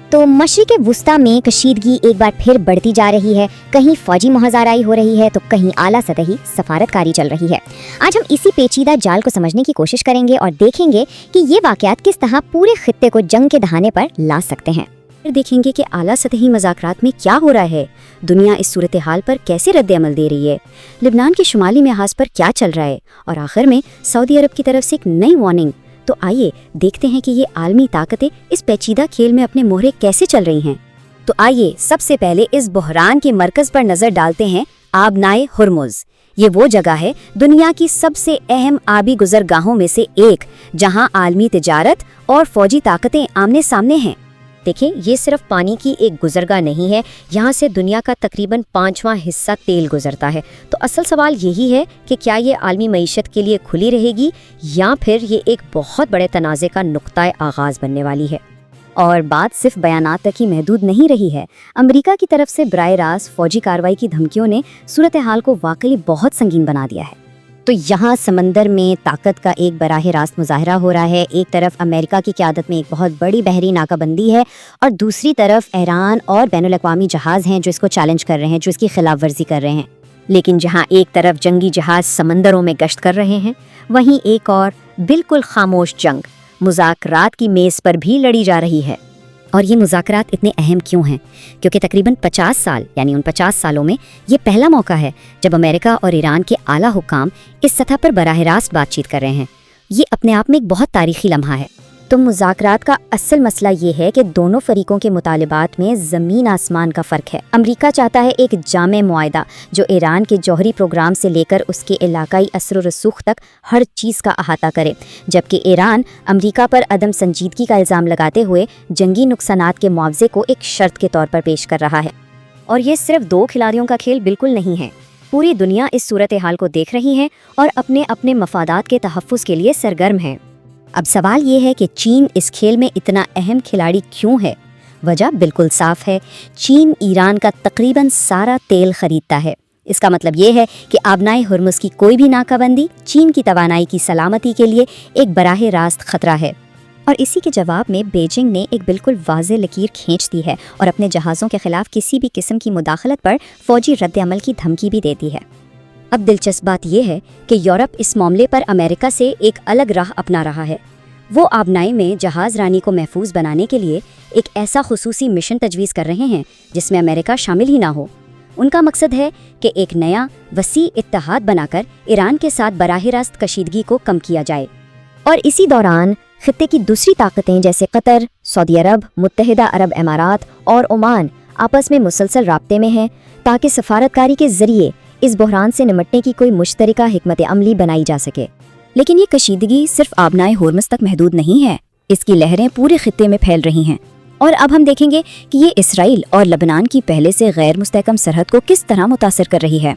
تو مشرق وسطی میں کشیدگی ایک بار پھر بڑھتی جا رہی ہے، کہیں فوجی مہاجرائی ہو رہی ہے تو کہیں اعلیٰ سطحی سفارتکاری چل رہی ہے۔ آج ہم اسی پیچیدہ جال کو سمجھنے کی کوشش کریں گے اور دیکھیں گے کہ یہ واقعات کس طرح پورے خطے کو جنگ کے دہانے پر لا سکتے ہیں۔ پھر دیکھیں گے کہ اعلیٰ سطحی مذاکرات میں کیا ہو رہا ہے، دنیا اس صورتحال پر کیسے رد عمل دے رہی ہے، لبنان کے شمالی محاذ پر کیا چل رہا ہے، اور آخر میں سعودی عرب کی طرف سے ایک نئی وارننگ۔ تو آئیے دیکھتے ہیں کہ یہ عالمی طاقتیں اس پیچیدہ کھیل میں اپنے مہرے کیسے چل رہی ہیں۔ تو آئیے سب سے پہلے اس بحران کے مرکز پر نظر ڈالتے ہیں، آبنائے ہرمز۔ یہ وہ جگہ ہے دنیا کی سب سے اہم آبی گزرگاہوں میں سے ایک، جہاں عالمی تجارت اور فوجی طاقتیں آمنے سامنے ہیں۔ دیکھیں، یہ صرف پانی کی ایک گزرگاہ نہیں ہے، یہاں سے دنیا کا تقریباً 5واں حصہ تیل گزرتا ہے۔ تو اصل سوال یہی ہے کہ کیا یہ عالمی معیشت کے لیے کھلی رہے گی یا پھر یہ ایک بہت بڑے تنازع کا نقطۂ آغاز بننے والی ہے۔ اور بات صرف بیانات تک ہی محدود نہیں رہی ہے۔ امریکہ کی طرف سے براہ راست فوجی کارروائی کی دھمکیوں نے صورتحال کو واقعی بہت سنگین بنا دیا ہے۔ تو یہاں سمندر میں طاقت کا ایک براہ راست مظاہرہ ہو رہا ہے۔ ایک طرف امریکہ کی قیادت میں ایک بہت بڑی بحری ناکہ بندی ہے، اور دوسری طرف ایران اور بین الاقوامی جہاز ہیں جو اس کو چیلنج کر رہے ہیں، جو اس کی خلاف ورزی کر رہے ہیں۔ لیکن جہاں ایک طرف جنگی جہاز سمندروں میں گشت کر رہے ہیں، وہیں ایک اور بالکل خاموش جنگ مذاکرات کی میز پر بھی لڑی جا رہی ہے۔ اور یہ مذاکرات اتنے اہم کیوں ہیں؟ کیونکہ تقریباً 50 سال یعنی ان 50 سالوں میں یہ پہلا موقع ہے جب امریکہ اور ایران کے اعلیٰ حکام اس سطح پر براہ راست بات چیت کر رہے ہیں۔ یہ اپنے آپ میں ایک بہت تاریخی لمحہ ہے۔ تو مذاکرات کا اصل مسئلہ یہ ہے کہ دونوں فریقوں کے مطالبات میں زمین آسمان کا فرق ہے۔ امریکہ چاہتا ہے ایک جامع معاہدہ جو ایران کے جوہری پروگرام سے لے کر اس کے علاقائی اثر و رسوخ تک ہر چیز کا احاطہ کرے، جبکہ ایران امریکہ پر عدم سنجیدگی کا الزام لگاتے ہوئے جنگی نقصانات کے معاوضے کو ایک شرط کے طور پر پیش کر رہا ہے۔ اور یہ صرف دو کھلاڑیوں کا کھیل بالکل نہیں ہے۔ پوری دنیا اس صورتحال کو دیکھ رہی ہے اور اپنے اپنے مفادات کے تحفظ کے لیے سرگرم ہے۔ اب سوال یہ ہے کہ چین اس کھیل میں اتنا اہم کھلاڑی کیوں ہے؟ وجہ بالکل صاف ہے۔ چین ایران کا تقریباً سارا تیل خریدتا ہے۔ اس کا مطلب یہ ہے کہ آبنائے ہرمز کی کوئی بھی ناکہ بندی چین کی توانائی کی سلامتی کے لیے ایک براہ راست خطرہ ہے۔ اور اسی کے جواب میں بیجنگ نے ایک بالکل واضح لکیر کھینچ دی ہے اور اپنے جہازوں کے خلاف کسی بھی قسم کی مداخلت پر فوجی رد عمل کی دھمکی بھی دیتی ہے۔ اب دلچسپ بات یہ ہے کہ یورپ اس معاملے پر امریکہ سے ایک الگ راہ اپنا رہا ہے۔ وہ آبنائے میں جہاز رانی کو محفوظ بنانے کے لیے ایک ایسا خصوصی مشن تجویز کر رہے ہیں جس میں امریکہ شامل ہی نہ ہو۔ ان کا مقصد ہے کہ ایک نیا وسیع اتحاد بنا کر ایران کے ساتھ براہ راست کشیدگی کو کم کیا جائے۔ اور اسی دوران خطے کی دوسری طاقتیں جیسے قطر، سعودی عرب، متحدہ عرب امارات اور عمان آپس میں مسلسل رابطے میں ہیں تاکہ سفارتکاری کے ذریعے اس بحران سے نمٹنے کی کوئی مشترکہ حکمت عملی بنائی جا سکے۔ لیکن یہ کشیدگی صرف آبنائے ہرمز تک محدود نہیں ہے، اس کی لہریں پورے خطے میں پھیل رہی ہیں۔ اور اب ہم دیکھیں گے کہ یہ اسرائیل اور لبنان کی پہلے سے غیر مستحکم سرحد کو کس طرح متاثر کر رہی ہے۔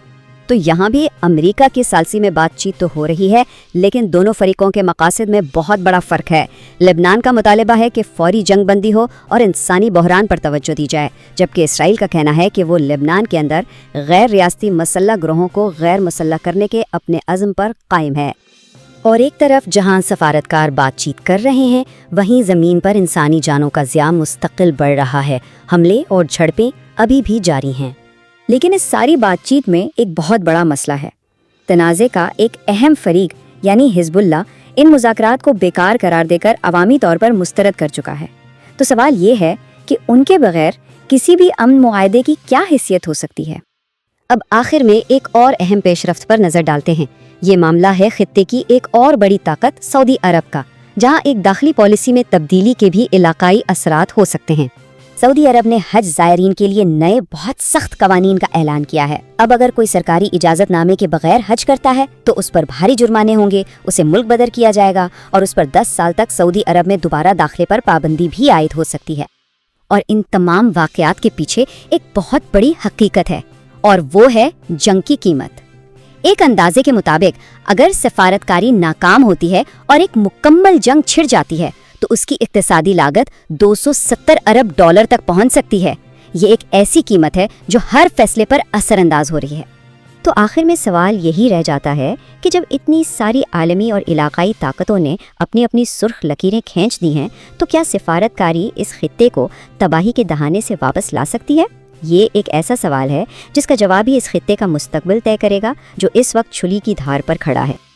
تو یہاں بھی امریکہ کی ثالثی میں بات چیت تو ہو رہی ہے، لیکن دونوں فریقوں کے مقاصد میں بہت بڑا فرق ہے۔ لبنان کا مطالبہ ہے کہ فوری جنگ بندی ہو اور انسانی بحران پر توجہ دی جائے، جبکہ اسرائیل کا کہنا ہے کہ وہ لبنان کے اندر غیر ریاستی مسلح گروہوں کو غیر مسلح کرنے کے اپنے عزم پر قائم ہے۔ اور ایک طرف جہاں سفارتکار بات چیت کر رہے ہیں، وہیں زمین پر انسانی جانوں کا ضیاع مستقل بڑھ رہا ہے۔ حملے اور جھڑپیں ابھی بھی جاری ہیں۔ لیکن اس ساری بات چیت میں ایک بہت بڑا مسئلہ ہے۔ تنازع کا ایک اہم فریق یعنی حزب اللہ ان مذاکرات کو بیکار قرار دے کر عوامی طور پر مسترد کر چکا ہے۔ تو سوال یہ ہے کہ ان کے بغیر کسی بھی امن معاہدے کی کیا حیثیت ہو سکتی ہے؟ اب آخر میں ایک اور اہم پیش رفت پر نظر ڈالتے ہیں۔ یہ معاملہ ہے خطے کی ایک اور بڑی طاقت سعودی عرب کا، جہاں ایک داخلی پالیسی میں تبدیلی کے بھی علاقائی اثرات ہو سکتے ہیں۔ سعودی عرب نے حج زائرین کے لیے نئے بہت سخت قوانین کا اعلان کیا ہے۔ اب اگر کوئی سرکاری اجازت نامے کے بغیر حج کرتا ہے تو اس پر بھاری جرمانے ہوں گے، اسے ملک بدر کیا جائے گا اور اس پر 10 سال تک سعودی عرب میں دوبارہ داخلے پر پابندی بھی عائد ہو سکتی ہے۔ اور ان تمام واقعات کے پیچھے ایک بہت بڑی حقیقت ہے، اور وہ ہے جنگ کی قیمت۔ ایک اندازے کے مطابق اگر سفارتکاری ناکام ہوتی ہے اور ایک مکمل جنگ چھڑ جاتی ہے تو اس کی اقتصادی لاگت 270 ارب ڈالر تک پہنچ سکتی ہے۔ یہ ایک ایسی قیمت ہے جو ہر فیصلے پر اثر انداز ہو رہی ہے۔ تو آخر میں سوال یہی رہ جاتا ہے کہ جب اتنی ساری عالمی اور علاقائی طاقتوں نے اپنی اپنی سرخ لکیریں کھینچ دی ہیں تو کیا سفارتکاری اس خطے کو تباہی کے دہانے سے واپس لا سکتی ہے؟ یہ ایک ایسا سوال ہے جس کا جواب ہی اس خطے کا مستقبل طے کرے گا، جو اس وقت چھلی کی دھار پر کھڑا ہے۔